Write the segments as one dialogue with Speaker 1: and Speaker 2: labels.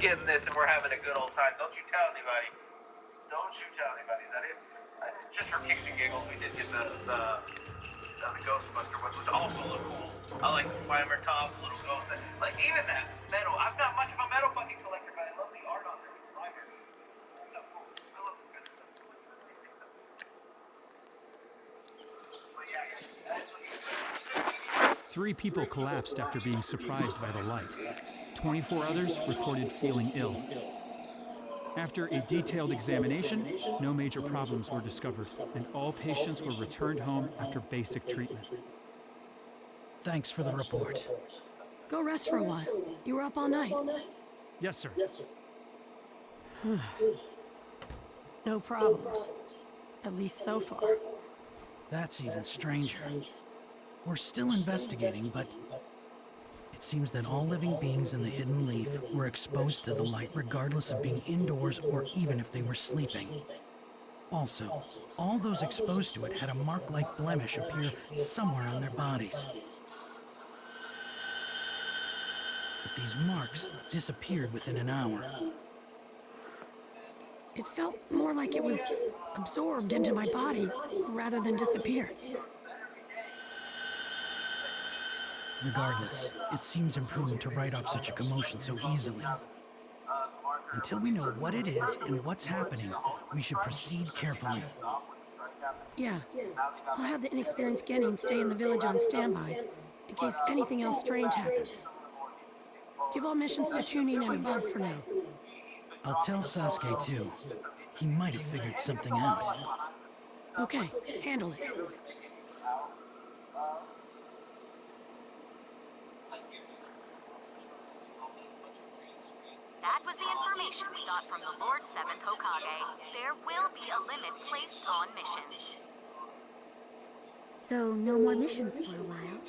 Speaker 1: getting this and we're having a good old time. Don't you tell anybody. Don't you tell anybody. Is that it? Just for kicks and giggles, we did get the Ghostbuster ones, which also look cool. I like the Slimer top, little ghost. Like, even that metal. I'm not much of a metal fucking collector, but I love the art on there with Slimer. That's so cool. I love this kind of stuff. But yeah, that's what you
Speaker 2: 3 people collapsed after being surprised by the light. 24 others reported feeling ill. After a detailed examination, no major problems were discovered, and all patients were returned home after basic treatment.
Speaker 3: Thanks for the report.
Speaker 4: Go rest for a while. You were up all night.
Speaker 2: Yes, sir.
Speaker 4: No problems. At least so far.
Speaker 3: That's even stranger. We're still investigating, but it seems that all living beings in the Hidden Leaf were exposed to the light regardless of being indoors or even if they were sleeping. Also, all those exposed to it had a mark-like blemish appear somewhere on their bodies. But these marks disappeared within an hour.
Speaker 4: It felt more like it was absorbed into my body rather than disappeared.
Speaker 3: Regardless, it seems imprudent to write off such a commotion so easily. Until we know what it is and what's happening, we should proceed carefully.
Speaker 4: Yeah. I'll have the inexperienced Genin stay in the village on standby, in case anything else strange happens. Give all missions to Chunin and above for now.
Speaker 3: I'll tell Sasuke too. He might have figured something out.
Speaker 4: Okay, handle it.
Speaker 5: That was the information we got from the Lord 7th Hokage. There will be a limit placed on missions.
Speaker 6: So, no more missions for a while.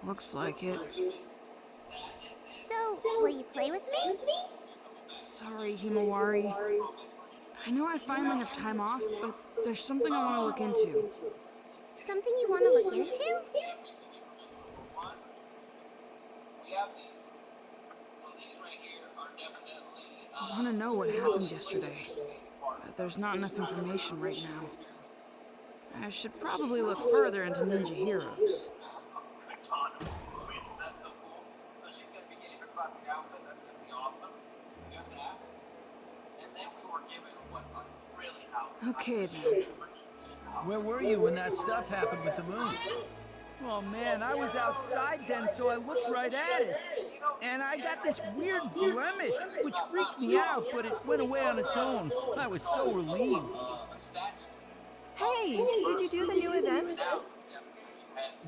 Speaker 7: Looks like it.
Speaker 6: So, will you play with me?
Speaker 7: Sorry, Himawari. I know I finally have time off, but there's something I want to look into.
Speaker 6: Something you want to look into?
Speaker 7: I want to know what happened yesterday. But there's not enough information right now. I should probably look further into ninja heroes. Okay then.
Speaker 8: Where were you when that stuff happened with the moon?
Speaker 9: Oh man, I was outside then, so I looked right at it. And I got this weird blemish, which freaked me out, but it went away on its own. I was so relieved.
Speaker 10: Hey, did you do the new event?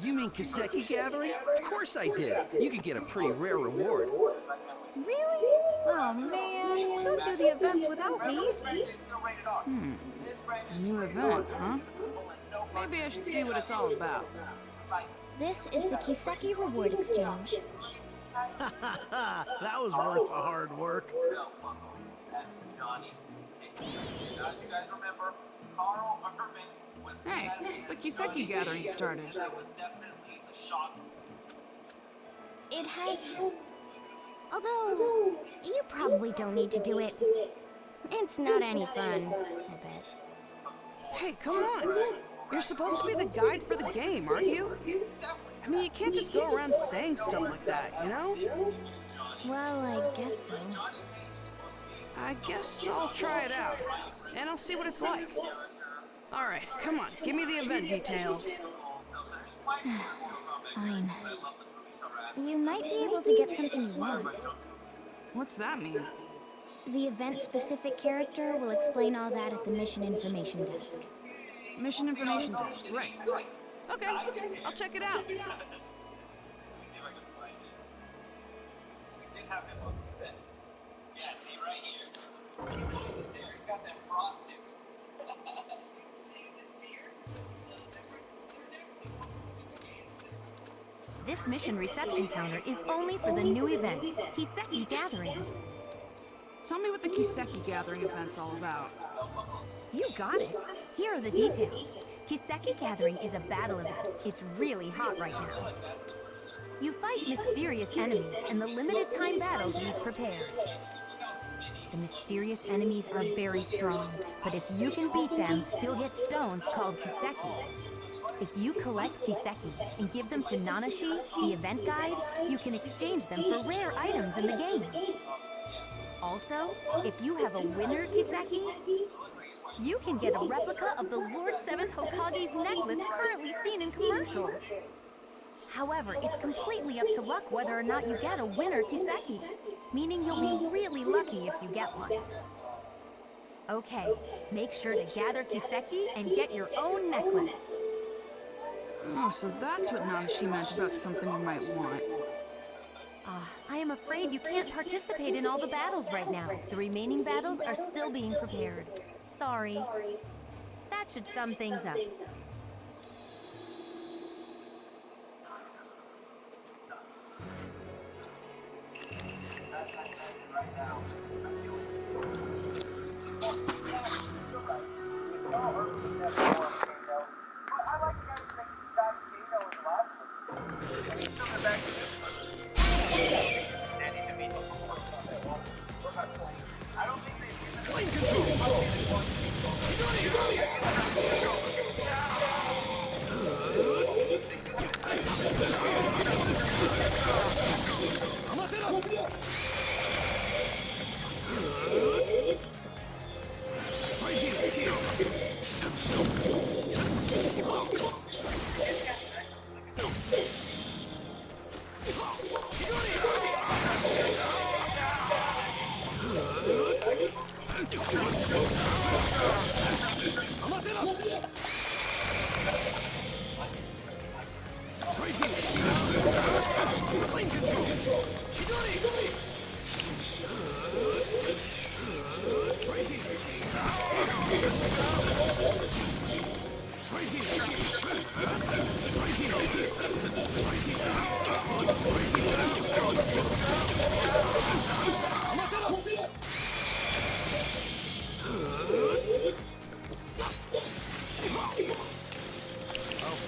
Speaker 8: You mean Kiseki Gathering? Of course I did. You could get a pretty rare reward.
Speaker 10: Really? Oh man, don't do the events without me.
Speaker 7: A new event, huh? Maybe I should see what it's all about.
Speaker 6: This is the Kiseki Reward Exchange.
Speaker 8: That was worth the hard work.
Speaker 7: Hey, it's the Kiseki Gathering started.
Speaker 6: It has... Although, you probably don't need to do it. It's not any fun, I bet.
Speaker 7: Hey, come on! You're supposed to be the guide for the game, aren't you? I mean, you can't just go around saying stuff like that, you know?
Speaker 6: Well, I guess so.
Speaker 7: I guess I'll try it out, and I'll see what it's like. Alright, come on, give me the event details.
Speaker 6: Fine. You might be able to get something you want.
Speaker 7: What's that mean?
Speaker 6: The event-specific character will explain all that at the mission information desk.
Speaker 7: Mission information desk, right. Okay, I'll check it out.
Speaker 5: This mission reception counter is only for the new event, Kiseki Gathering.
Speaker 7: Tell me what the Kiseki Gathering event's all about.
Speaker 5: You got it. Here are the details. Kiseki Gathering is a battle event. It's really hot right now. You fight mysterious enemies in the limited time battles we've prepared. The mysterious enemies are very strong, but if you can beat them, you'll get stones called Kiseki. If you collect Kiseki and give them to Nanashi, the event guide, you can exchange them for rare items in the game. Also, if you have a winner Kiseki, you can get a replica of the Lord 7th Hokage's necklace currently seen in commercials. However, it's completely up to luck whether or not you get a winner Kiseki, meaning you'll be really lucky if you get one. Okay, make sure to gather Kiseki and get your own necklace.
Speaker 7: Oh, so that's what Nanashi meant about something you might want.
Speaker 5: I am afraid you can't participate in all the battles right now. The remaining battles are still being prepared. Sorry. That should sum things up.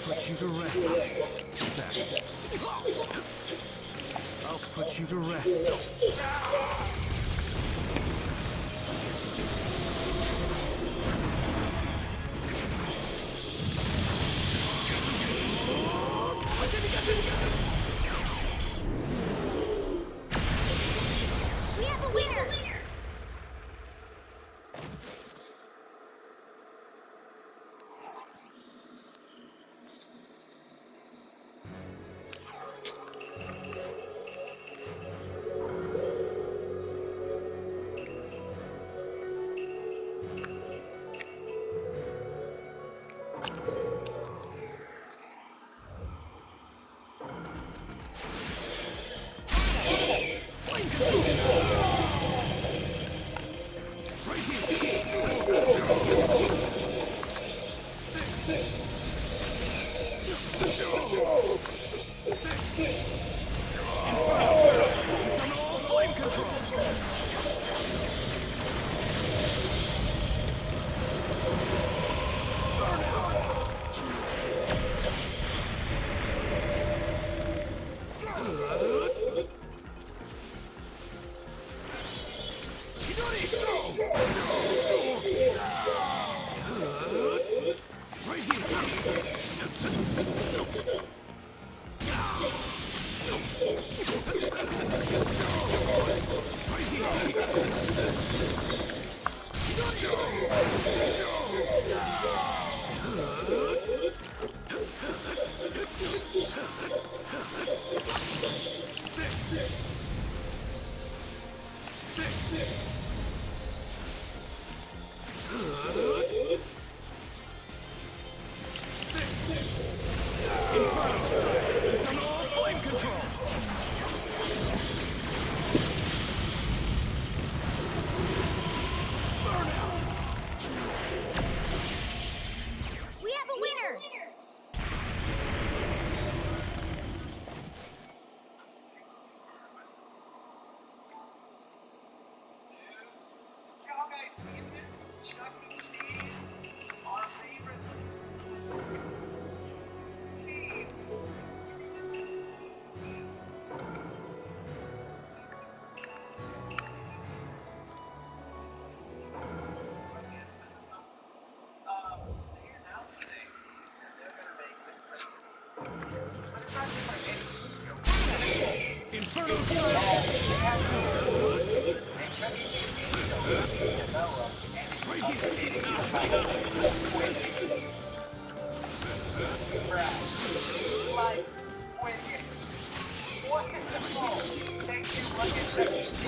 Speaker 8: Put you to rest. Seth. I'll put you to rest.
Speaker 6: We have a winner! We have a winner!
Speaker 1: Did y'all guys see this? Chuck E. Cheese, our favorite cheese. What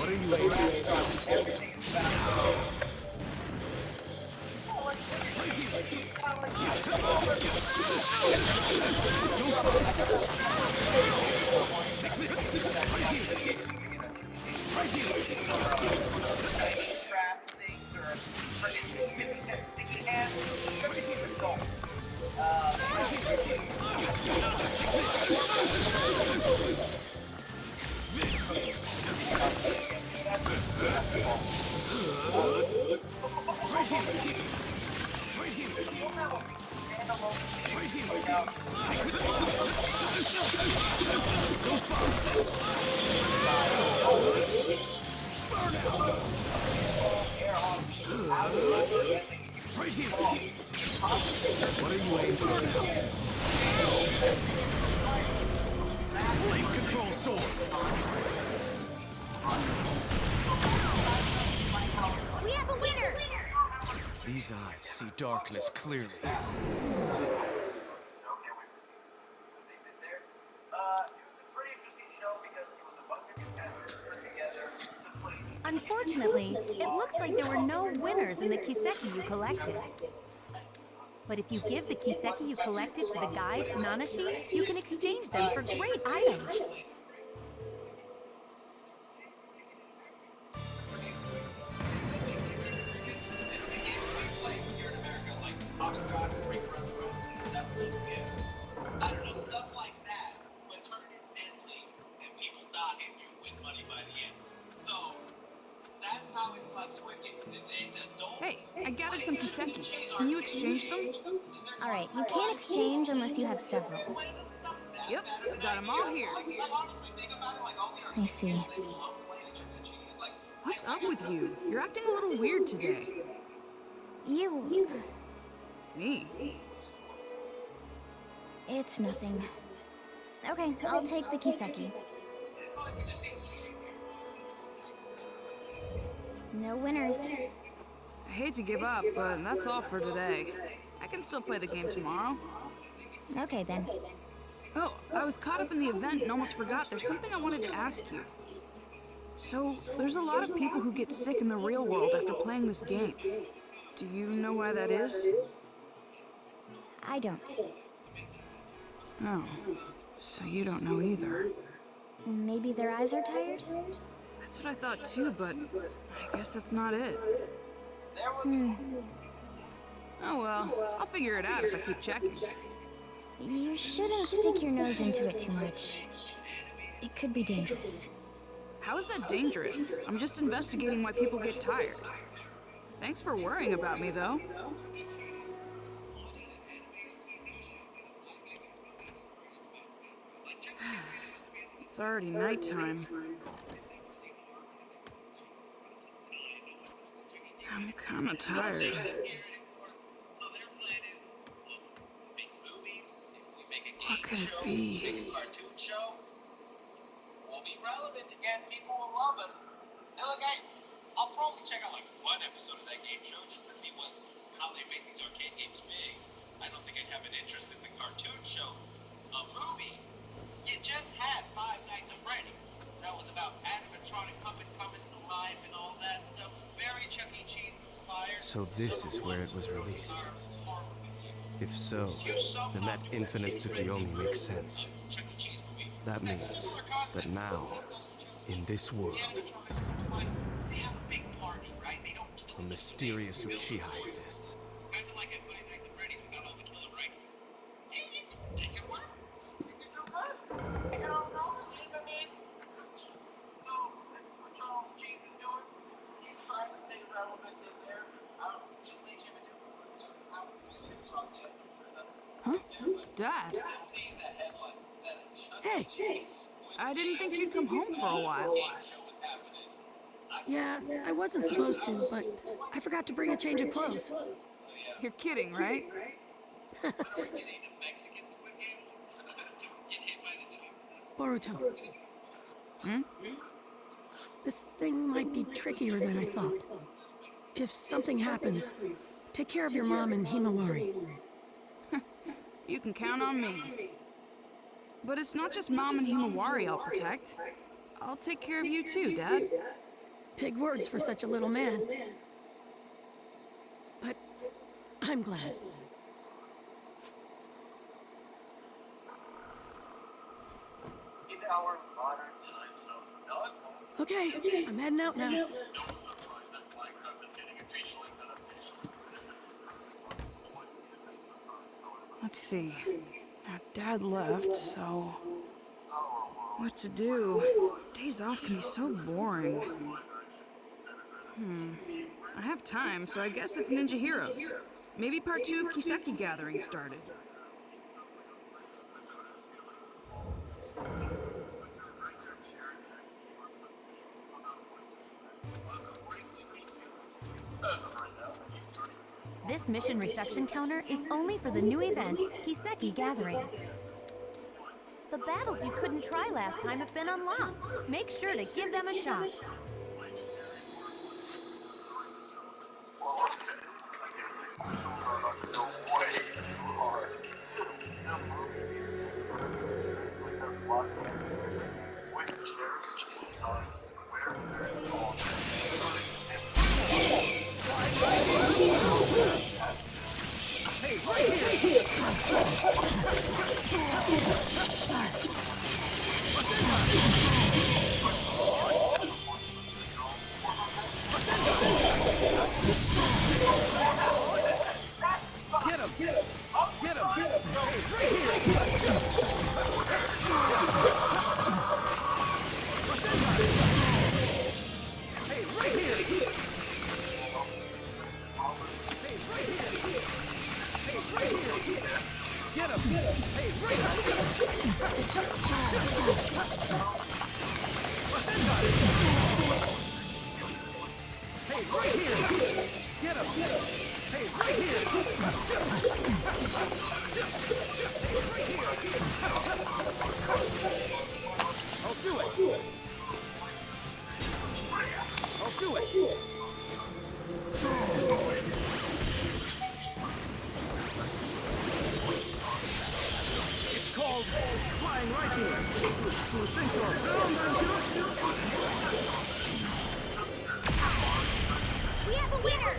Speaker 1: are you aiming for? Everything is about
Speaker 8: What are you aiming for now? Flame control sword!
Speaker 5: We have a winner!
Speaker 8: These eyes see darkness clearly.
Speaker 5: Unfortunately, it looks like there were no winners in the Kiseki you collected. But if you give the Kiseki you collected to the guide, Nanashi, you can exchange them for great items.
Speaker 7: Hey, I gathered some kiseki. Can you exchange them?
Speaker 6: All right, you can't exchange unless you have several.
Speaker 7: Yep, got them all here.
Speaker 6: I see.
Speaker 7: What's up with you? You're acting a little weird today.
Speaker 6: You...
Speaker 7: Me?
Speaker 6: It's nothing. Okay, I'll take the kiseki. No winners.
Speaker 7: I hate to give up, but that's all for today. I can still play the game tomorrow.
Speaker 6: Okay, then.
Speaker 7: Oh, I was caught up in the event and almost forgot. There's something I wanted to ask you. So, there's a lot of people who get sick in the real world after playing this game. Do you know why that is?
Speaker 6: I don't.
Speaker 7: Oh, so you don't know either.
Speaker 6: Maybe their eyes are tired?
Speaker 7: That's what I thought too, but I guess that's not it. Oh well, I'll figure it out if I keep checking.
Speaker 6: You shouldn't stick your nose into it too much. It could be dangerous.
Speaker 7: How is that dangerous? I'm just investigating why people get tired. Thanks for worrying about me, though. It's already nighttime. I'm kinda tired. What could it be?
Speaker 1: Will be relevant again. People will love us. And look, I'll probably check out like one episode of that game show just to see how they make these arcade games big. I don't think I'd have an interest in the cartoon show. A movie, you just had Five Nights at Freddy's. That was about animatronic puppets coming to life and all that stuff. Very Chuck E. Cheese inspired.
Speaker 8: So this is where it was released. If so, then that infinite Tsukiyomi makes sense. That means that now, in this world, a mysterious Uchiha exists.
Speaker 7: Huh? Dad?
Speaker 4: Hey!
Speaker 7: I didn't think you'd come home for a while.
Speaker 4: Yeah, I wasn't supposed to, but I forgot to bring a change of clothes.
Speaker 7: You're kidding, right?
Speaker 4: Boruto. This thing might be trickier than I thought. If something happens, take care of your mom and Himawari.
Speaker 7: You can count on me. But it's not just Mom and Himawari I'll protect. I'll take care of you too, Dad.
Speaker 4: Big words for such a little man. But I'm glad.
Speaker 1: In our modern time zone, not
Speaker 4: Okay, I'm heading out now.
Speaker 7: Let's see. Now, Dad left, so... what to do? Days off can be so boring. I have time, so I guess it's Ninja Heroes. Maybe part 2 of Kiseki Gathering started.
Speaker 5: This mission reception counter is only for the new event, Kiseki Gathering. The battles you couldn't try last time have been unlocked. Make sure to give them a shot. We have a winner!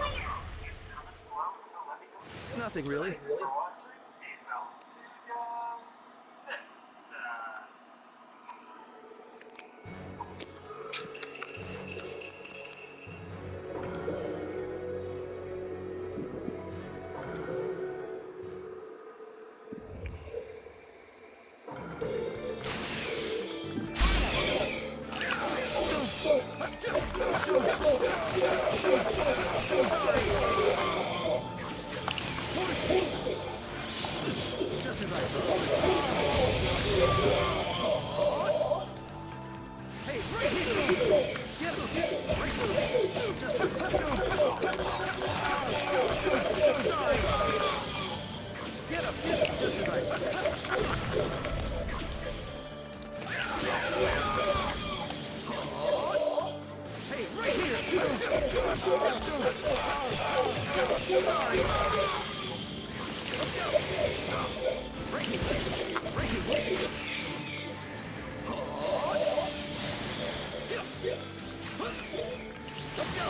Speaker 3: Nothing really. Just as I thought. Hey, right here! Get him! Right here! Just as I thought. Sorry! Get him! Just as I thought. Hey, right here! Sorry! Let's go! Break it! Break it, Blitz! Let's go!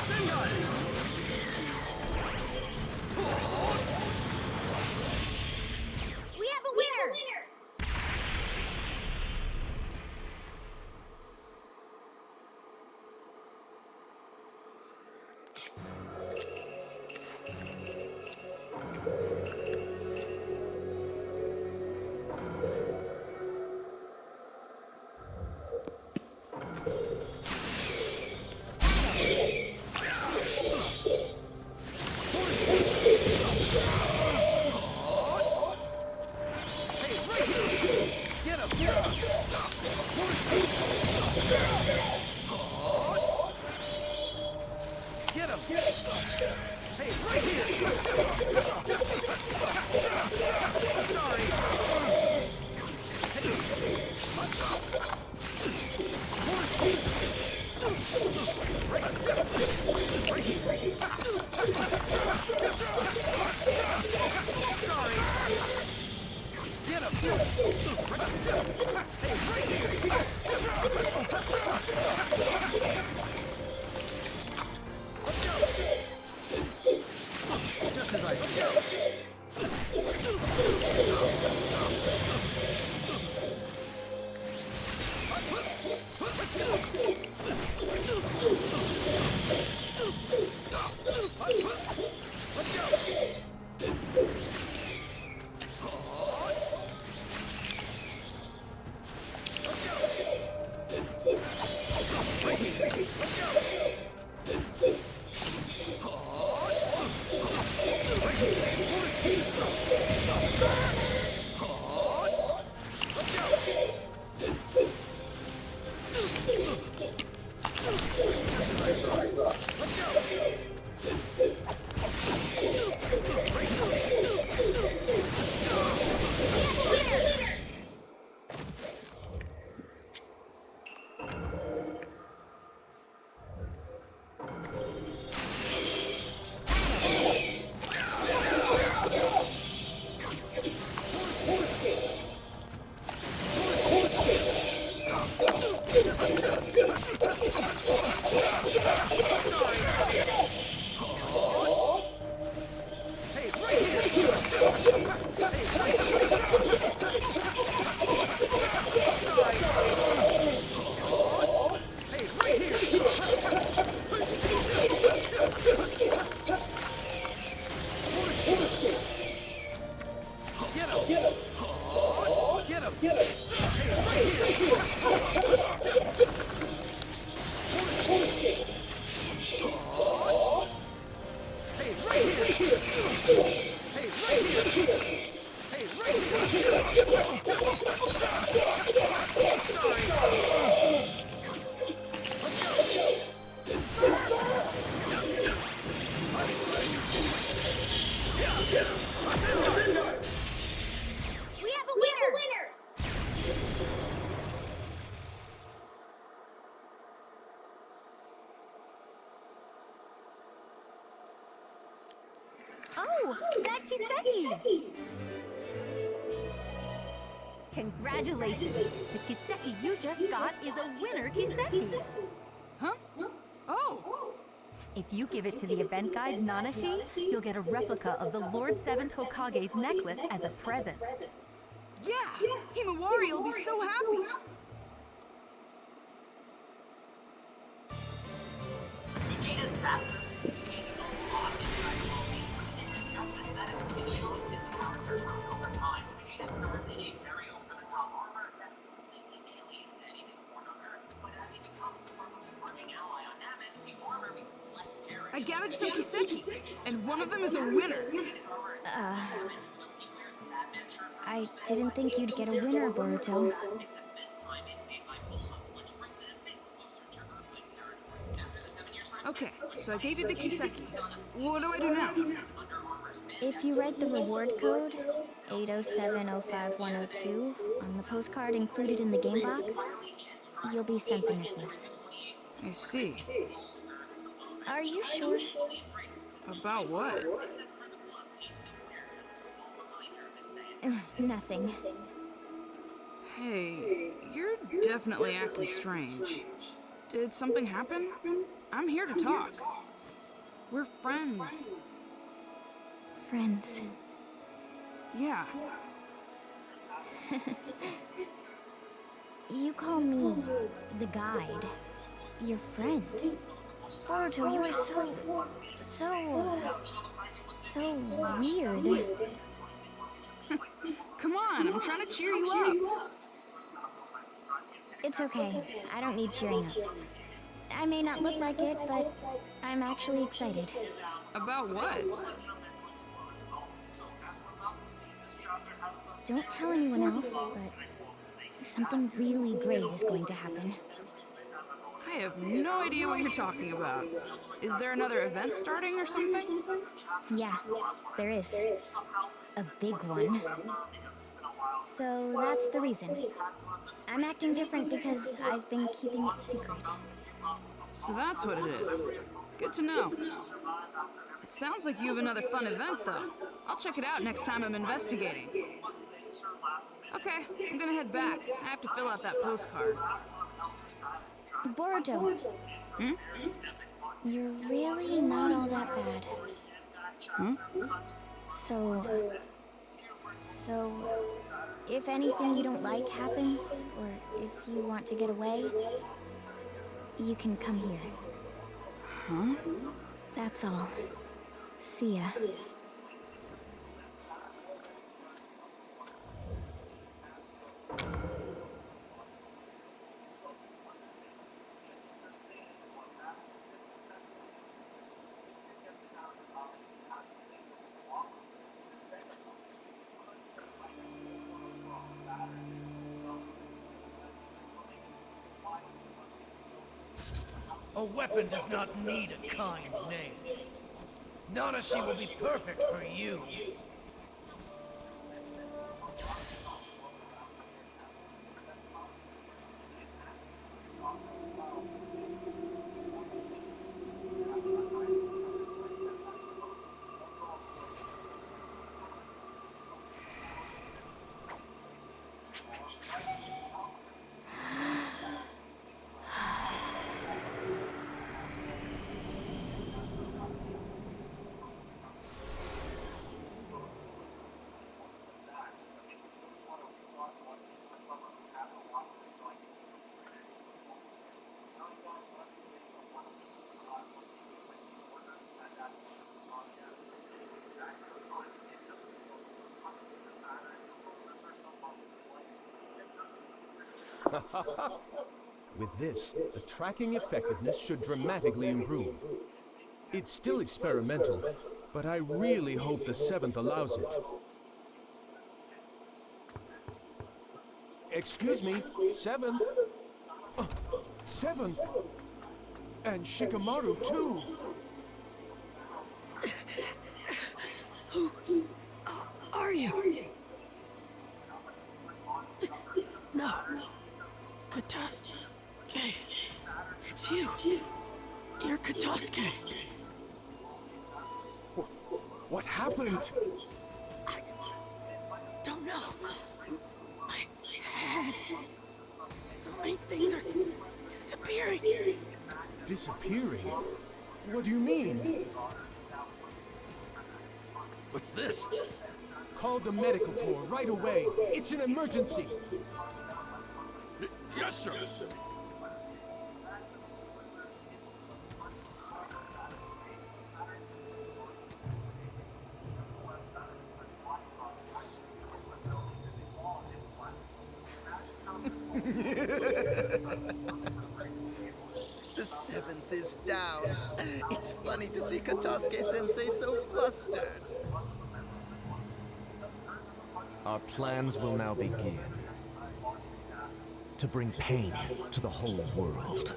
Speaker 3: Sengai!
Speaker 5: We have a winner!
Speaker 3: Get him! Hey, right here! Sorry! Hey.
Speaker 9: Sorry. Get him. Hey, right here. Let's go. Just as I thought. Let's go. Let's go.
Speaker 5: Oh, that Kiseki! Congratulations! The Kiseki you just got is a winner Kiseki!
Speaker 7: Huh? Oh!
Speaker 5: If you give it to the event guide Nanashi, you'll get a replica of the Lord 7th Hokage's necklace as a present.
Speaker 7: Yeah! Himawari will be so happy!
Speaker 11: Vegeta's bathroom needs a lot inside of Rosie. This is just pathetic. It shows his character growth over time. Vegeta starts in a very over-the-top armor that's completely alien to anything born on Earth. But as he becomes part of the emerging ally on Namek, the armor becomes less daring.
Speaker 7: I gathered some Kiseki, and one of them is a winner.
Speaker 6: I didn't think you'd get a winner, Boruto.
Speaker 7: Okay, so I gave you the Kiseki. What do I do now?
Speaker 6: If you write the reward code, 807051002, on the postcard included in the game box, you'll be sent the necklace.
Speaker 7: I see.
Speaker 6: Are you sure?
Speaker 7: About what?
Speaker 6: Nothing.
Speaker 7: Hey, you're definitely acting strange. Did something happen? I'm here to talk. We're friends.
Speaker 6: Friends.
Speaker 7: Yeah.
Speaker 6: You call me the guide. Your friend. Boruto, you are so weird.
Speaker 7: Come on, I'm trying to cheer you up.
Speaker 6: It's okay. I don't need cheering up. I may not look like it, but I'm actually excited.
Speaker 7: About what?
Speaker 6: Don't tell anyone else, but something really great is going to happen.
Speaker 7: I have no idea what you're talking about. Is there another event starting or something?
Speaker 6: Yeah, there is. A big one. So that's the reason. I'm acting different because I've been keeping it secret.
Speaker 7: So that's what it is. Good to know. It sounds like you have another fun event, though. I'll check it out next time I'm investigating. Okay, I'm gonna head back. I have to fill out that postcard.
Speaker 6: Boruto.
Speaker 7: Hmm?
Speaker 6: You're really not all that bad.
Speaker 7: Huh?
Speaker 6: So, if anything you don't like happens, or if you want to get away, you can come here.
Speaker 7: Huh?
Speaker 6: That's all. See ya.
Speaker 12: A weapon does not need a kind name. Nanashi will be perfect for you.
Speaker 13: With this, the tracking effectiveness should dramatically improve. It's still experimental, but I really hope the 7th allows it. Excuse me, 7th? 7th? And Shikamaru, too!
Speaker 4: Who are you? No. Katosuke. It's you. You're Katosuke.
Speaker 13: What happened?
Speaker 4: I don't know. My head. So many things are disappearing.
Speaker 13: Disappearing? What do you mean?
Speaker 12: What's this?
Speaker 13: Call the medical corps right away. It's an emergency.
Speaker 12: Yes, sir.
Speaker 14: The 7th is down. It's funny to see Katosuke-sensei so flustered.
Speaker 8: Our plans will now begin. To bring pain to the whole world.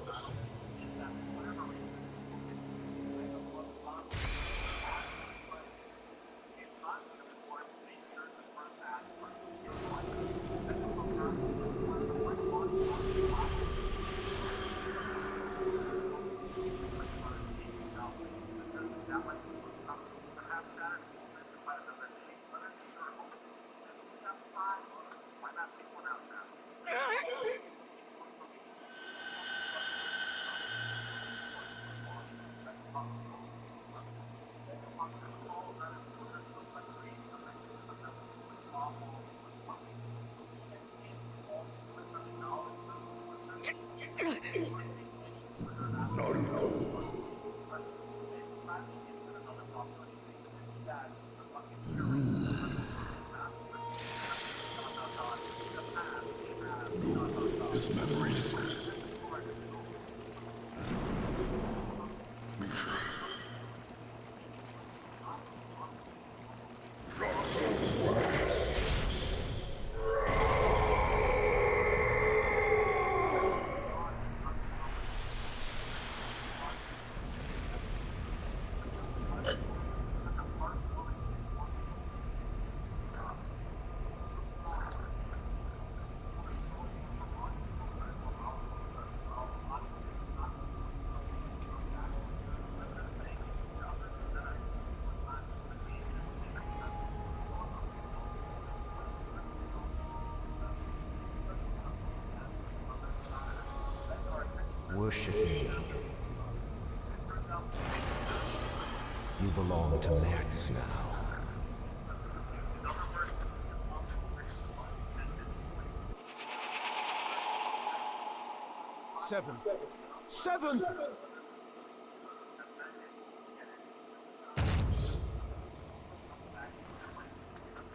Speaker 15: His memories.
Speaker 16: Worship me. You belong to Mertz now.
Speaker 13: 7th. 7th!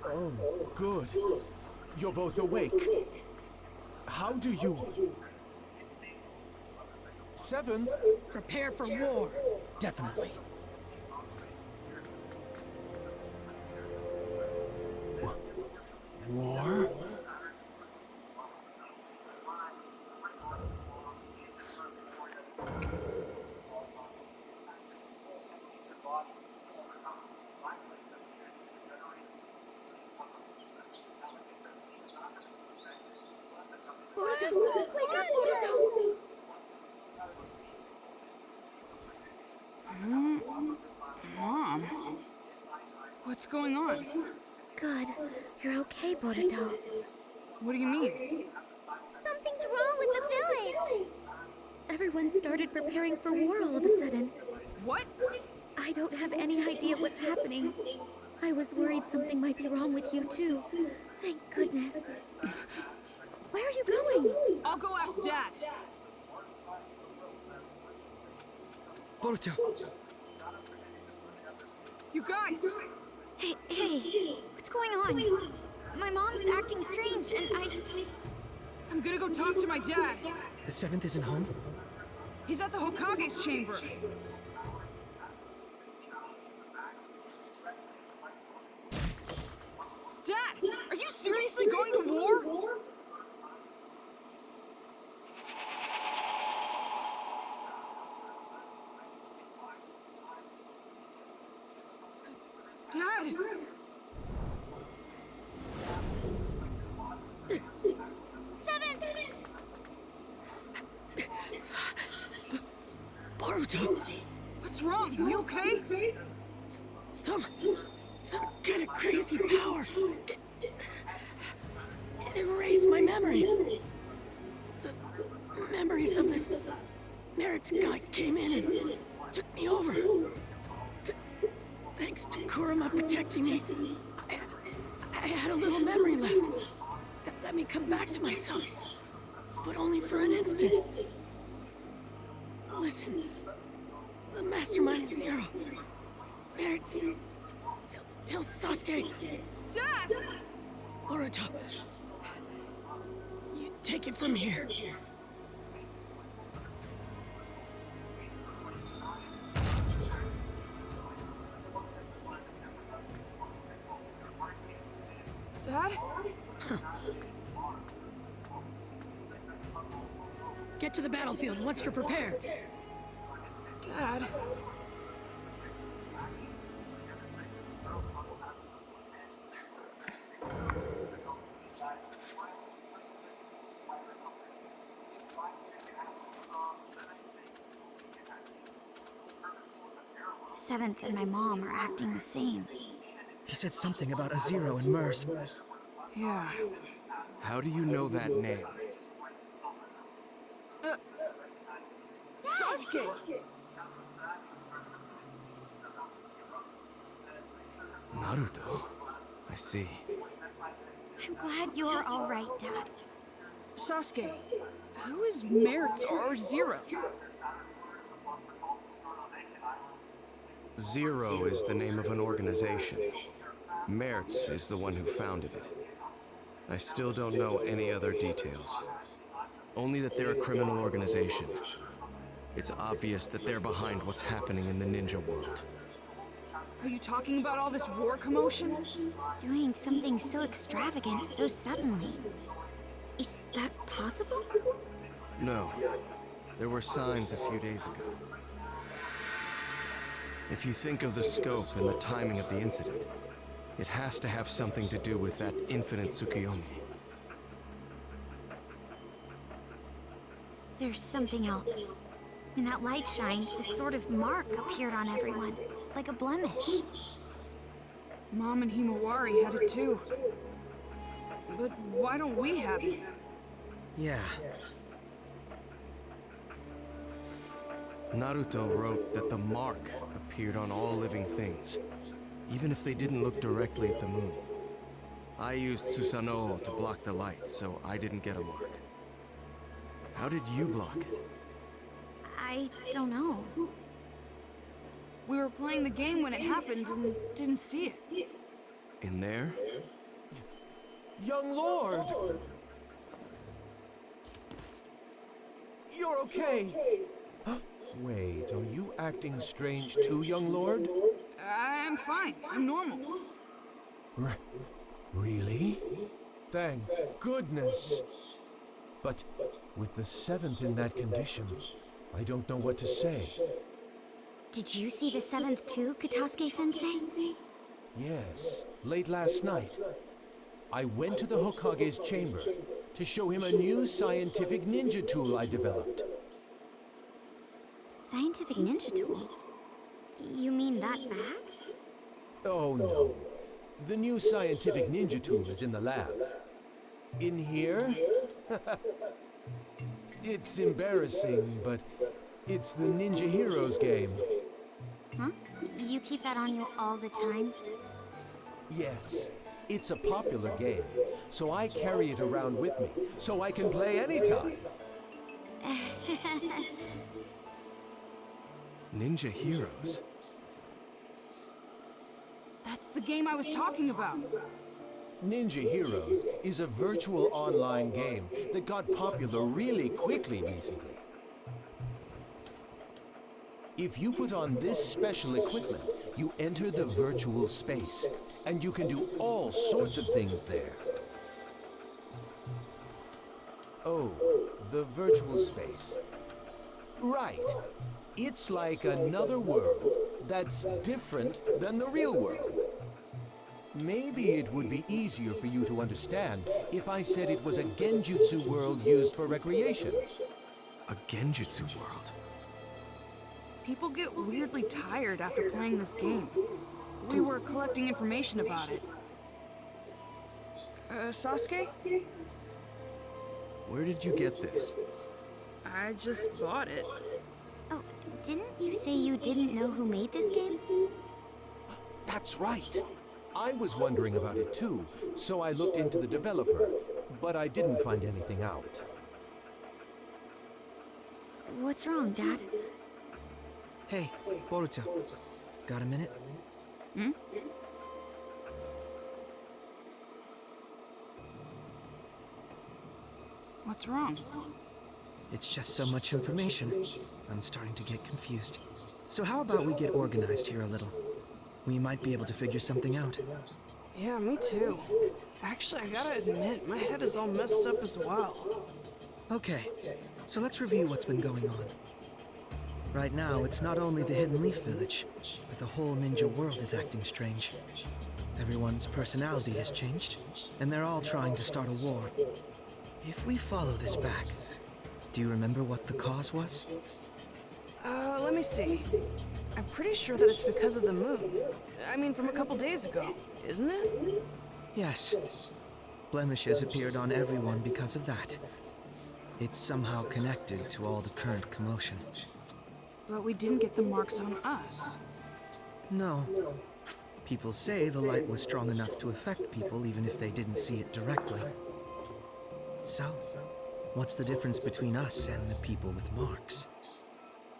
Speaker 13: Oh, good. You're both awake. How do you... 7th?
Speaker 4: Prepare for war.
Speaker 3: Definitely.
Speaker 13: War?
Speaker 4: Boruto! Wake up, Boruto!
Speaker 7: Mom? What's going on?
Speaker 5: Good. You're okay, Boruto.
Speaker 7: What do you mean?
Speaker 5: Something's wrong with the village! Everyone started preparing for war all of a sudden.
Speaker 7: What?
Speaker 5: I don't have any idea what's happening. I was worried something might be wrong with you, too. Thank goodness. Where are you going?
Speaker 7: I'll go ask Dad.
Speaker 3: Boruto!
Speaker 7: You guys!
Speaker 6: Hey, what's going on? My mom's acting strange, and
Speaker 7: I'm gonna go talk to my dad.
Speaker 3: The 7th isn't home?
Speaker 7: He's at the Hokage's chamber. Dad, are you seriously going to war? Dad!
Speaker 4: Boruto!
Speaker 7: What's wrong? You okay?
Speaker 4: Some kind of crazy power. It erased my memory. The memories of this Mertz guy came in and took me over. Thanks to Kurama protecting me, I had a little memory left that let me come back to myself, but only for an instant. Listen, the mastermind is Zero. Mertz, tell Sasuke.
Speaker 7: Dad!
Speaker 4: Boruto, you take it from here.
Speaker 7: Dad?
Speaker 4: Get to the battlefield once you're prepared.
Speaker 7: Dad?
Speaker 6: Seventh and my mom are acting the same.
Speaker 3: He said something about a Zero and Merz.
Speaker 7: Yeah.
Speaker 8: How do you know that name?
Speaker 7: Sasuke!
Speaker 8: Naruto. I see.
Speaker 6: I'm glad you're all right, Dad.
Speaker 7: Sasuke, who is Mertz or Zero?
Speaker 8: Zero is the name of an organization. Mertz is the one who founded it. I still don't know any other details. Only that they're a criminal organization. It's obvious that they're behind what's happening in the ninja world.
Speaker 7: Are you talking about all this war commotion?
Speaker 6: Doing something so extravagant so suddenly. Is that possible?
Speaker 8: No. There were signs a few days ago. If you think of the scope and the timing of the incident, it has to have something to do with that infinite Tsukiyomi.
Speaker 6: There's something else. When that light shined, this sort of mark appeared on everyone, like a blemish.
Speaker 7: Mom and Himawari had it too. But why don't we have it?
Speaker 3: Yeah.
Speaker 8: Naruto wrote that the mark appeared on all living things, even if they didn't look directly at the moon. I used Susanoo to block the light, so I didn't get a mark. How did you block it?
Speaker 6: I don't know.
Speaker 7: We were playing the game when it happened and didn't see it.
Speaker 8: In there?
Speaker 13: Young Lord! You're okay! Wait, are you acting strange too, young lord?
Speaker 7: I'm fine. I'm normal.
Speaker 13: Really? Thank goodness! But with the seventh in that condition, I don't know what to say.
Speaker 6: Did you see the seventh too, Katasuke-sensei?
Speaker 13: Yes, late last night. I went to the Hokage's chamber to show him a new scientific ninja tool I developed.
Speaker 6: Scientific ninja tool? You mean that bag?
Speaker 13: Oh no. The new scientific ninja tool is in the lab. In here? It's embarrassing, but it's the Ninja Heroes game.
Speaker 6: Huh? You keep that on you all the time?
Speaker 13: Yes. It's a popular game, so I carry it around with me, so I can play anytime.
Speaker 8: Ninja Heroes?
Speaker 7: That's the game I was talking about.
Speaker 13: Ninja Heroes is a virtual online game that got popular really quickly recently. If you put on this special equipment, you enter the virtual space, and you can do all sorts of things there. Oh, the virtual space. Right. It's like another world that's different than the real world. Maybe it would be easier for you to understand if I said it was a genjutsu world used for recreation.
Speaker 8: A genjutsu world?
Speaker 7: People get weirdly tired after playing this game. We were collecting information about it. Sasuke?
Speaker 8: Where did you get this?
Speaker 7: I just bought it.
Speaker 6: Oh, didn't you say you didn't know who made this game?
Speaker 13: That's right. I was wondering about it too, so I looked into the developer, but I didn't find anything out.
Speaker 6: What's wrong, Dad?
Speaker 3: Hey, Boruto. Got a minute?
Speaker 7: Hmm? What's wrong?
Speaker 3: It's just so much information. I'm starting to get confused. So how about we get organized here a little? We might be able to figure something out.
Speaker 7: Yeah, me too. Actually, I gotta admit, my head is all messed up as well.
Speaker 3: Okay, so let's review what's been going on. Right now, it's not only the Hidden Leaf Village, but the whole ninja world is acting strange. Everyone's personality has changed, and they're all trying to start a war. If we follow this back, do you remember what the cause was?
Speaker 7: Let me see. I'm pretty sure that it's because of the moon. I mean, from a couple days ago, isn't it?
Speaker 3: Yes. Blemishes appeared on everyone because of that. It's somehow connected to all the current commotion.
Speaker 7: But we didn't get the marks on us.
Speaker 3: No. People say the light was strong enough to affect people even if they didn't see it directly. So, what's the difference between us and the people with marks?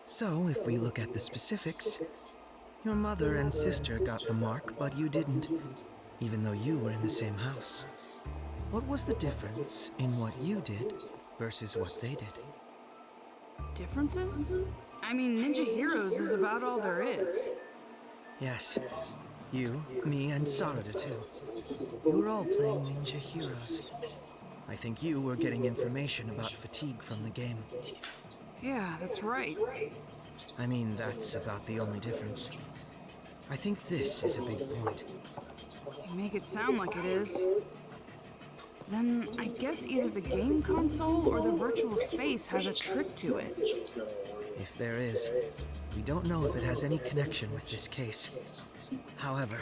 Speaker 3: So, if we look at the specifics, your mother and sister got the mark, but you didn't, even though you were in the same house. What was the difference in what you did versus what they did?
Speaker 7: Differences? I mean, Ninja Heroes is about all there is.
Speaker 3: Yes. You, me, and Sarada too. We were all playing Ninja Heroes. I think you were getting information about fatigue from the game.
Speaker 7: Yeah, that's right.
Speaker 3: I mean, that's about the only difference. I think this is a big point.
Speaker 7: You make it sound like it is. Then I guess either the game console or the virtual space has a trick to it.
Speaker 3: If there is, we don't know if it has any connection with this case. However,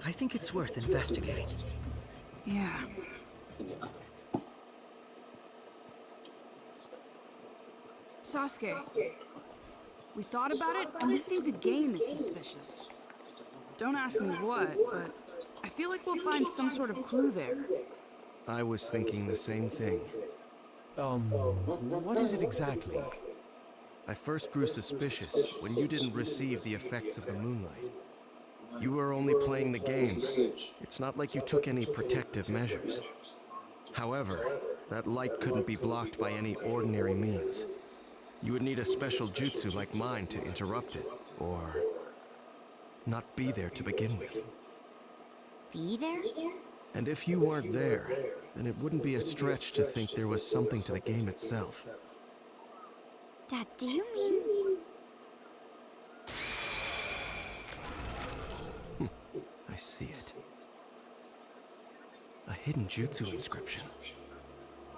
Speaker 3: I think it's worth investigating.
Speaker 7: Yeah. Sasuke, We thought about it, and we think the game is suspicious. Don't ask me what, but I feel like we'll find some sort of clue there.
Speaker 8: I was thinking the same thing.
Speaker 13: What is it exactly?
Speaker 8: I first grew suspicious when you didn't receive the effects of the moonlight. You were only playing the game. It's not like you took any protective measures. However, that light couldn't be blocked by any ordinary means. You would need a special jutsu like mine to interrupt it, or not be there to begin with.
Speaker 6: Be there?
Speaker 8: And if you weren't there, then it wouldn't be a stretch to think there was something to the game itself.
Speaker 6: Dad, do you mean...
Speaker 8: I see it. A hidden jutsu inscription.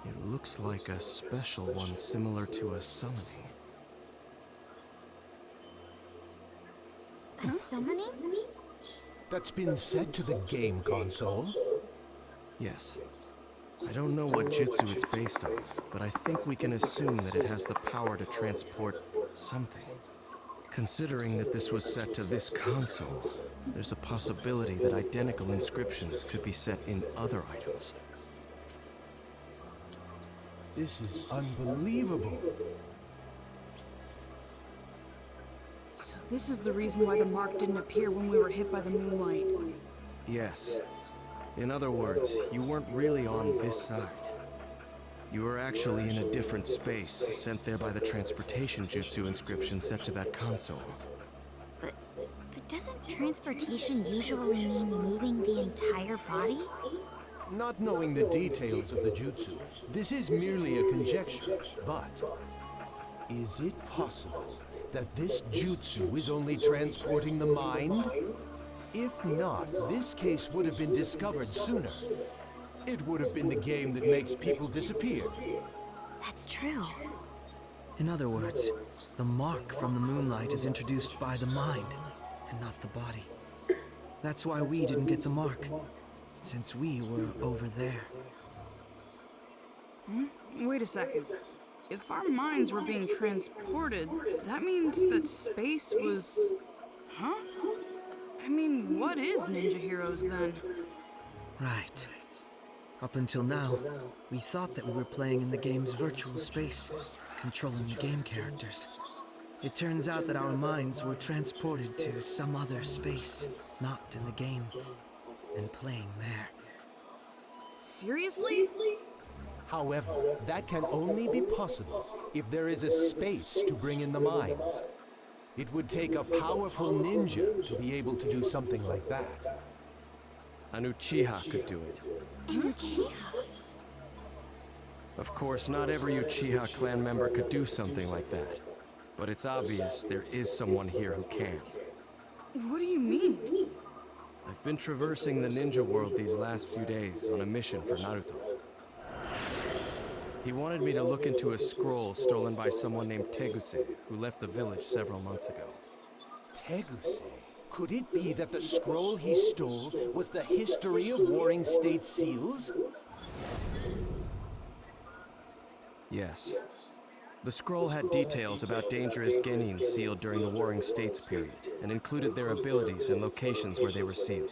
Speaker 8: It looks like a special one similar to a summoning.
Speaker 6: A summoning?
Speaker 13: That's been said to the game console?
Speaker 8: Yes. I don't know what jutsu it's based on, but I think we can assume that it has the power to transport something. Considering that this was set to this console, there's a possibility that identical inscriptions could be set in other items.
Speaker 13: This is unbelievable.
Speaker 7: So this is the reason why the mark didn't appear when we were hit by the moonlight.
Speaker 8: Yes. In other words, you weren't really on this side. You were actually in a different space, sent there by the transportation jutsu inscription set to that console.
Speaker 6: But doesn't transportation usually mean moving the entire body?
Speaker 13: Not knowing the details of the jutsu, this is merely a conjecture, but is it possible that this jutsu is only transporting the mind? If not, this case would have been discovered sooner. It would have been the game that makes people disappear.
Speaker 6: That's true.
Speaker 3: In other words, the mark from the moonlight is introduced by the mind, and not the body. That's why we didn't get the mark, since we were over there.
Speaker 7: Wait a second. If our minds were being transported, that means that space was... Huh? I mean, what is Ninja Heroes then?
Speaker 3: Right. Up until now, we thought that we were playing in the game's virtual space, controlling the game characters. It turns out that our minds were transported to some other space, not in the game, and playing there.
Speaker 7: Seriously?
Speaker 13: However, that can only be possible if there is a space to bring in the minds. It would take a powerful ninja to be able to do something like that.
Speaker 8: An Uchiha could do it.
Speaker 6: An Uchiha?
Speaker 8: Of course, not every Uchiha clan member could do something like that. But it's obvious there is someone here who can.
Speaker 7: What do you mean?
Speaker 8: I've been traversing the ninja world these last few days on a mission for Naruto. He wanted me to look into a scroll stolen by someone named Teguse, who left the village several months ago.
Speaker 13: Teguse? Could it be that the scroll he stole was the history of Warring State seals?
Speaker 8: Yes. The scroll had details about dangerous genins sealed during the Warring States period, and included their abilities and locations where they were sealed.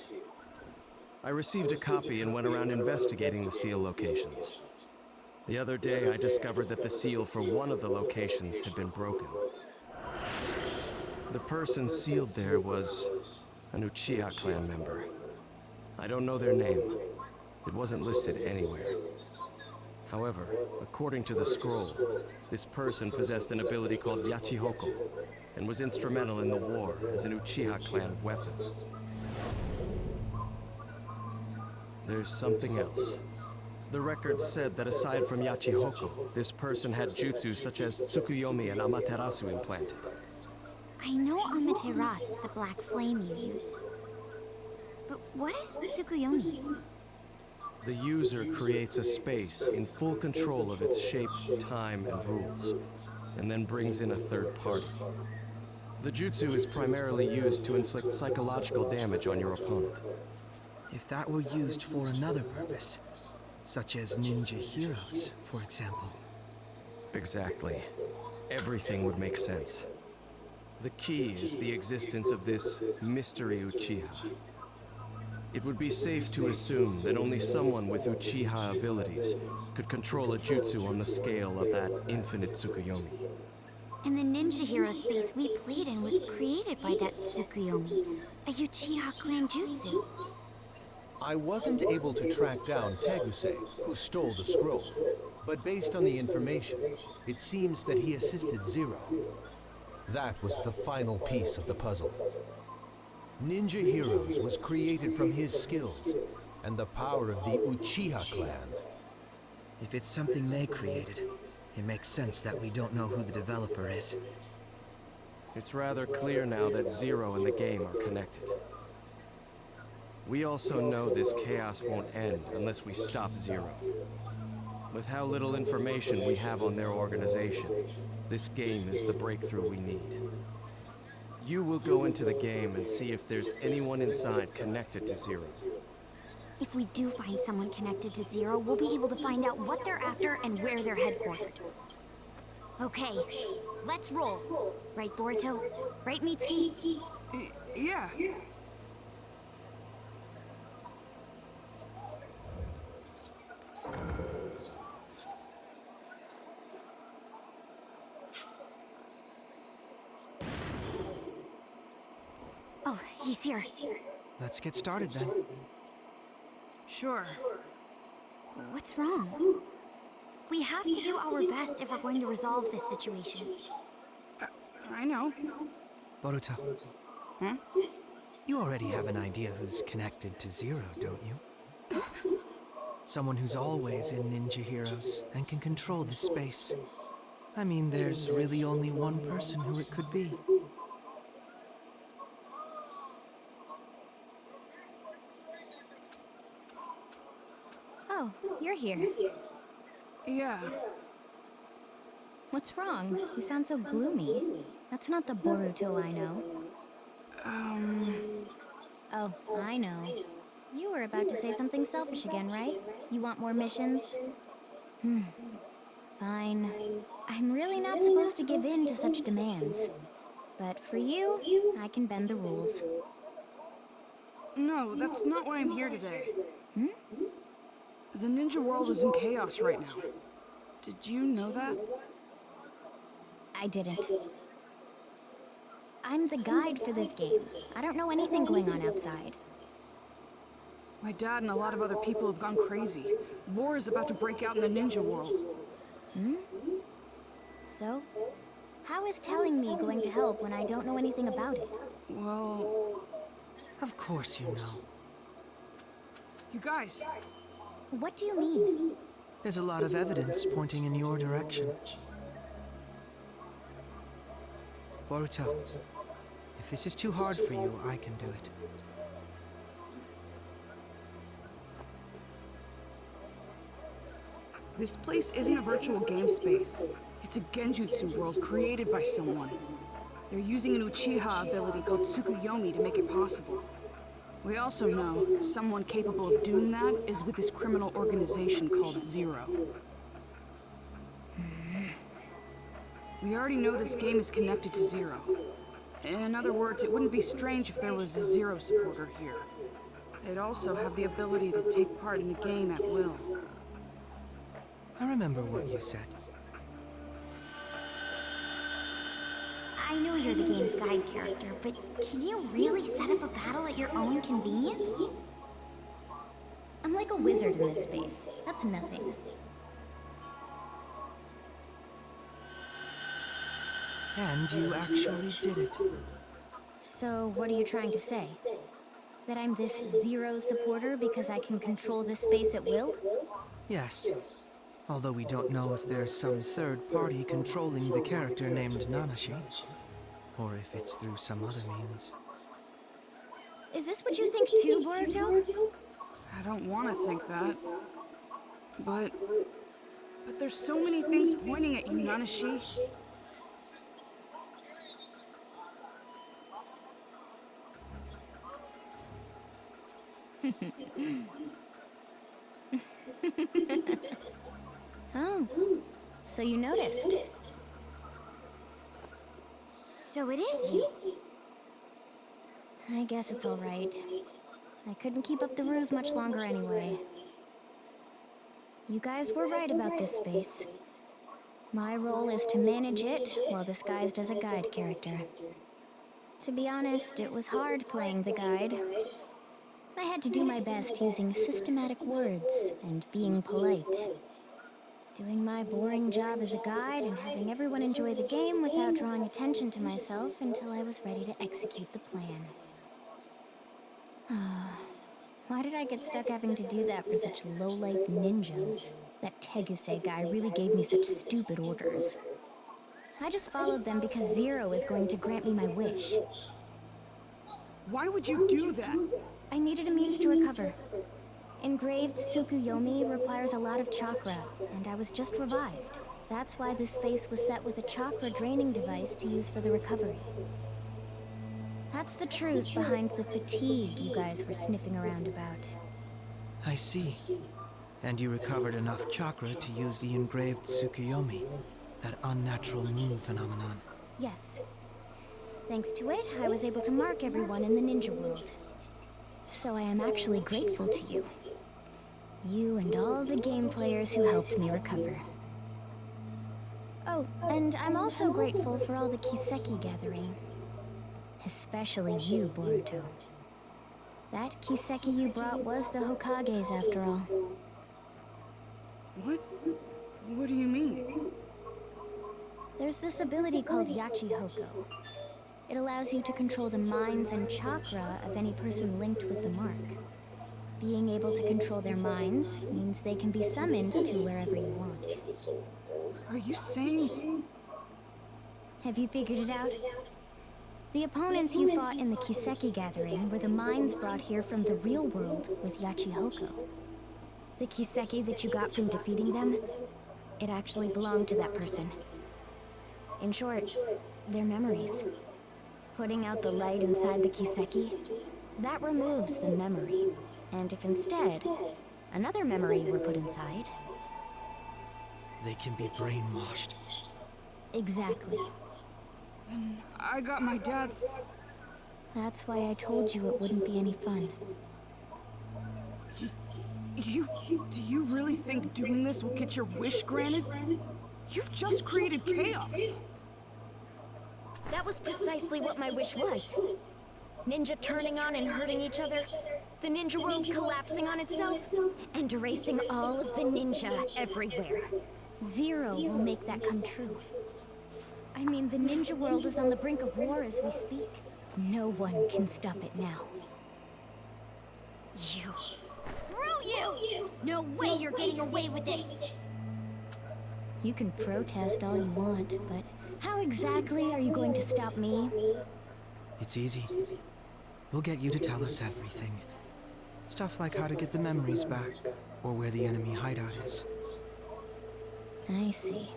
Speaker 8: I received a copy and went around investigating the seal locations. The other day, I discovered that the seal for one of the locations had been broken. The person sealed there was an Uchiha clan member. I don't know their name. It wasn't listed anywhere. However, according to the scroll, this person possessed an ability called Yachihoko, and was instrumental in the war as an Uchiha clan weapon. There's something else. The record said that aside from Yachihoko, this person had jutsu such as Tsukuyomi and Amaterasu implanted.
Speaker 6: I know Amaterasu is the black flame you use. But what is Tsukuyomi?
Speaker 8: The user creates a space in full control of its shape, time, and rules, and then brings in a third party. The jutsu is primarily used to inflict psychological damage on your opponent.
Speaker 3: If that were used for another purpose, such as ninja heroes, for example.
Speaker 8: Exactly. Everything would make sense. The key is the existence of this mystery Uchiha. It would be safe to assume that only someone with Uchiha abilities could control a jutsu on the scale of that infinite Tsukuyomi.
Speaker 6: And the ninja hero space we played in was created by that Tsukuyomi, a Uchiha clan jutsu.
Speaker 13: I wasn't able to track down Teguse, who stole the scroll, but based on the information, it seems that he assisted Zero. That was the final piece of the puzzle. Ninja Heroes was created from his skills and the power of the Uchiha clan.
Speaker 3: If it's something they created, it makes sense that we don't know who the developer is.
Speaker 8: It's rather clear now that Zero and the game are connected. We also know this chaos won't end unless we stop Zero. With how little information we have on their organization, this game is the breakthrough we need. You will go into the game and see if there's anyone inside connected to Zero.
Speaker 6: If we do find someone connected to Zero, we'll be able to find out what they're after and where they're headquartered. Okay, let's roll. Right, Boruto? Right, Mitsuki?
Speaker 7: Yeah.
Speaker 6: Oh, he's here.
Speaker 3: Let's get started then.
Speaker 7: Sure.
Speaker 6: What's wrong? We have to do our best if we're going to resolve this situation.
Speaker 7: I know.
Speaker 3: Boruto.
Speaker 7: Huh?
Speaker 3: You already have an idea who's connected to Zero, don't you? Someone who's always in Ninja Heroes and can control the space. I mean, there's really only one person who it could be.
Speaker 5: Oh, you're here.
Speaker 7: Yeah.
Speaker 5: What's wrong? You sound so gloomy. That's not the Boruto I know. Oh, I know. You were about to say something selfish again, right? You want more missions? Fine. I'm really not supposed to give in to such demands. But for you, I can bend the rules.
Speaker 7: No, that's not why I'm here today.
Speaker 5: Hmm?
Speaker 7: The ninja world is in chaos right now. Did you know that?
Speaker 5: I didn't. I'm the guide for this game. I don't know anything going on outside.
Speaker 7: My dad and a lot of other people have gone crazy. War is about to break out in the ninja world.
Speaker 5: So, how is telling me going to help when I don't know anything about it?
Speaker 7: Well...
Speaker 3: Of course you know.
Speaker 7: You guys...
Speaker 5: What do you mean?
Speaker 3: There's a lot of evidence pointing in your direction. Boruto, if this is too hard for you, I can do it.
Speaker 7: This place isn't a virtual game space. It's a genjutsu world created by someone. They're using an Uchiha ability called Tsukuyomi to make it possible. We also know someone capable of doing that is with this criminal organization called Zero. We already know this game is connected to Zero. In other words, it wouldn't be strange if there was a Zero supporter here. They'd also have the ability to take part in the game at will.
Speaker 3: I remember what you said.
Speaker 6: I know you're the game's guide character, but can you really set up a battle at your own convenience?
Speaker 5: I'm like a wizard in this space. That's nothing.
Speaker 3: And you actually did it.
Speaker 5: So, what are you trying to say? That I'm this Zero supporter because I can control this space at will?
Speaker 3: Yes. Although we don't know if there's some third party controlling the character named Nanashi, or if it's through some other means.
Speaker 5: Is this what you think too, Boruto?
Speaker 7: I don't want to think that. But there's so many things pointing at you, Nanashi.
Speaker 5: Oh, so you noticed.
Speaker 6: So it is you. I guess it's all right. I couldn't keep up the ruse much longer anyway. You guys were right about this space. My role is to manage it while disguised as a guide character. To be honest, it was hard playing the guide. I had to do my best using systematic words and being polite. Doing my boring job as a guide and having everyone enjoy the game without drawing attention to myself until I was ready to execute the plan. Why did I get stuck having to do that for such low-life ninjas? That Teguse guy really gave me such stupid orders. I just followed them because Zero is going to grant me my wish.
Speaker 7: Why would you do that?
Speaker 6: I needed a means to recover. Engraved Tsukuyomi requires a lot of chakra, and I was just revived. That's why this space was set with a chakra draining device to use for the recovery. That's the truth behind the fatigue you guys were sniffing around about.
Speaker 3: I see. And you recovered enough chakra to use the engraved Tsukuyomi, that unnatural moon phenomenon.
Speaker 6: Yes. Thanks to it, I was able to mark everyone in the ninja world. So I am actually grateful to you. You and all the game players who helped me recover. Oh, and I'm also grateful for all the Kiseki gathering. Especially you, Boruto. That Kiseki you brought was the Hokage's after all.
Speaker 7: What do you mean?
Speaker 6: There's this ability called Yachi Hoko. It allows you to control the minds and chakra of any person linked with the mark. Being able to control their minds means they can be summoned to wherever you want.
Speaker 7: Are you saying...
Speaker 6: Have you figured it out? The opponents you fought in the Kiseki gathering were the minds brought here from the real world with Yachi Hoko. The Kiseki that you got from defeating them, it actually belonged to that person. In short, their memories. Putting out the light inside the Kiseki, that removes the memory. And if instead, another memory were put inside...
Speaker 3: They can be brainwashed.
Speaker 6: Exactly.
Speaker 7: Then I got my dad's...
Speaker 6: That's why I told you it wouldn't be any fun.
Speaker 7: Do you really think doing this will get your wish granted? You've just created chaos.
Speaker 5: That was precisely what my wish was. Ninja turning on and hurting each other, the ninja world collapsing on itself, and erasing all of the ninja everywhere.
Speaker 6: Zero will make that come true. I mean, the ninja world is on the brink of war as we speak. No one can stop it now.
Speaker 5: You. Screw you! No way you're getting away with this!
Speaker 6: You can protest all you want, but how exactly are you going to stop me?
Speaker 3: It's easy. We'll get you to tell us everything. Stuff like how to get the memories back, or where the enemy hideout is.
Speaker 6: I see.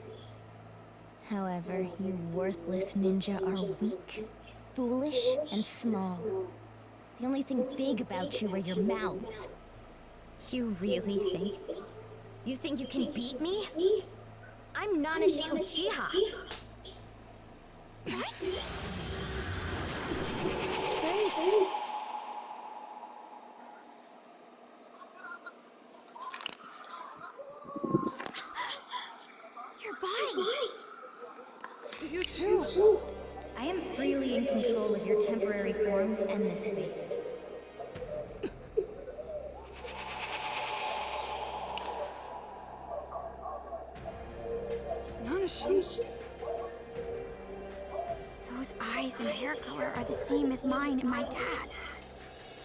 Speaker 6: However, you worthless ninja are weak, foolish, and small. The only thing big about you are your mouths.
Speaker 5: You really think? You think you can beat me? I'm Nanashi Uchiha! What?
Speaker 7: Space!
Speaker 6: Your body!
Speaker 7: You too!
Speaker 6: I am freely in control of your temporary forms and this space.
Speaker 7: Nanashi?
Speaker 6: Those eyes and hair color are the same as mine and my dad's.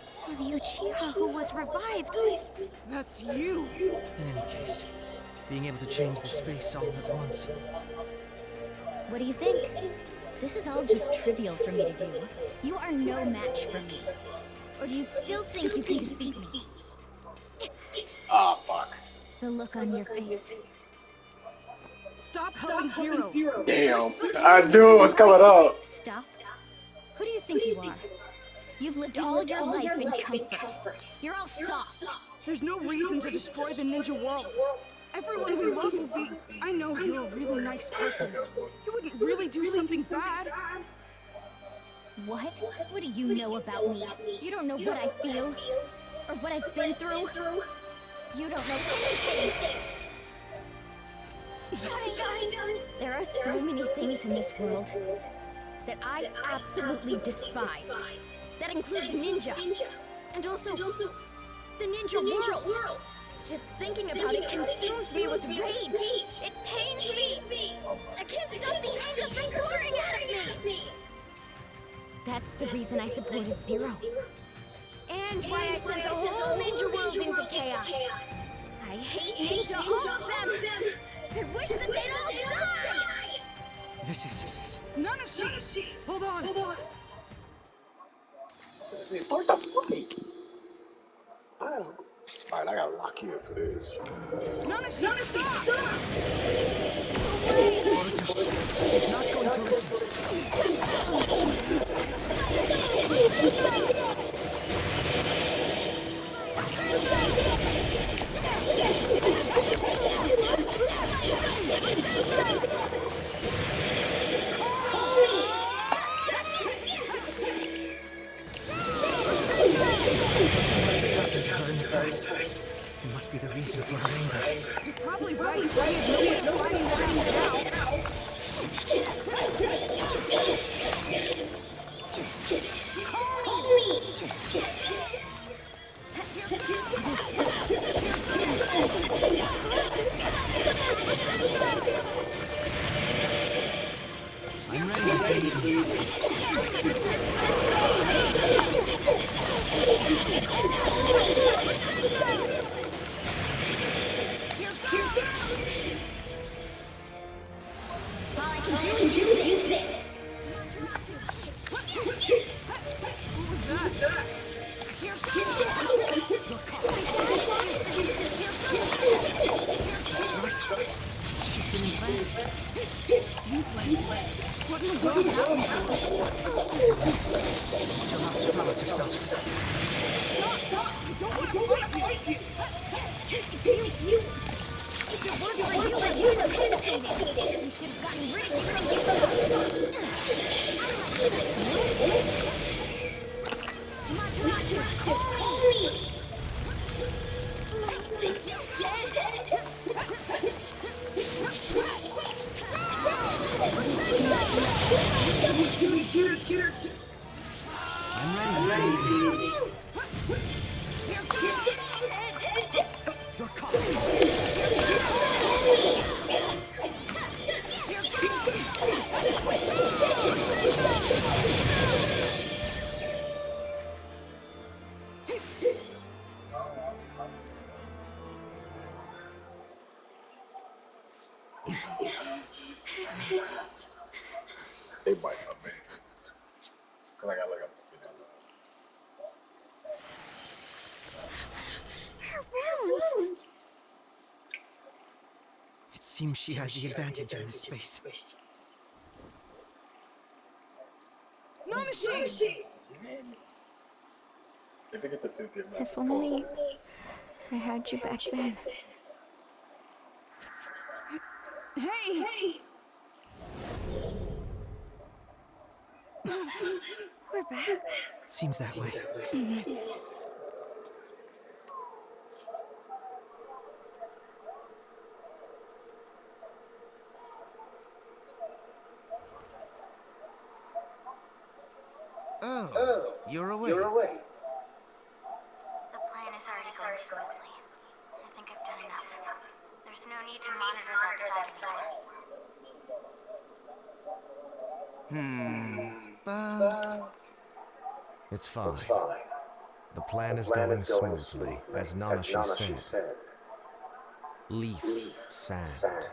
Speaker 6: So the Uchiha who was revived was...
Speaker 7: That's you!
Speaker 3: In any case, being able to change the space all at once.
Speaker 6: What do you think? This is all just trivial for me to do. You are no match for me. Or do you still think you can defeat me?
Speaker 1: Oh, fuck.
Speaker 6: The look on your face.
Speaker 7: Stop helping Zero!
Speaker 1: Damn, I knew it was coming up.
Speaker 6: Stop? Who do you think you are? You've lived all your life in comfort. You're all soft.
Speaker 7: There's no reason to destroy the ninja world. Everyone we love will be... I know you're a really nice person. You wouldn't really do something bad.
Speaker 5: What? What do you know about me? You don't know what I feel, or what I've been through. You don't know anything. Sharingan! There are so many things in this world that I absolutely despise. That includes ninja, and also the ninja world. Just thinking about it consumes me with rage. It pains me. I can't stop the anger from pouring out of me. That's the reason I supported Zero. And why I sent the whole ninja world into chaos. I hate ninja, all of them. I wish that they'd all die.
Speaker 3: This is...
Speaker 7: Nanashi!
Speaker 3: Hold on!
Speaker 15: Alright, I gotta lock in for this.
Speaker 7: Nanashi, stop!
Speaker 3: Boruto, she's not going to listen. It must be the reason for her anger.
Speaker 7: You're probably right. We have no way of finding that out now.
Speaker 3: I'm ready to feed.
Speaker 5: All I can do is use this.
Speaker 3: That's right. She's been implanted.
Speaker 7: Implanted? What in the world happened to her?
Speaker 3: She'll have to tell us herself.
Speaker 7: Stop! I don't want to fight you!
Speaker 5: If it weren't for you, I would have hesitated. You should have gotten rid of me from the start. Matarasu, call me!
Speaker 3: I'm ready to feed. You're caught.
Speaker 15: They might come in. Cause I gotta look up.
Speaker 6: Her wounds!
Speaker 3: It seems she has the advantage in this space.
Speaker 7: Nanashi!
Speaker 6: If only I had you back then.
Speaker 7: Hey!
Speaker 6: We're back.
Speaker 3: Seems that way.
Speaker 14: Oh, you're awake.
Speaker 6: The plan is already going smoothly. I think I've done enough. There's no need to monitor that side anymore.
Speaker 14: But...
Speaker 8: It's fine. The plan is going smoothly, as Nanashi said. Leaf, sand,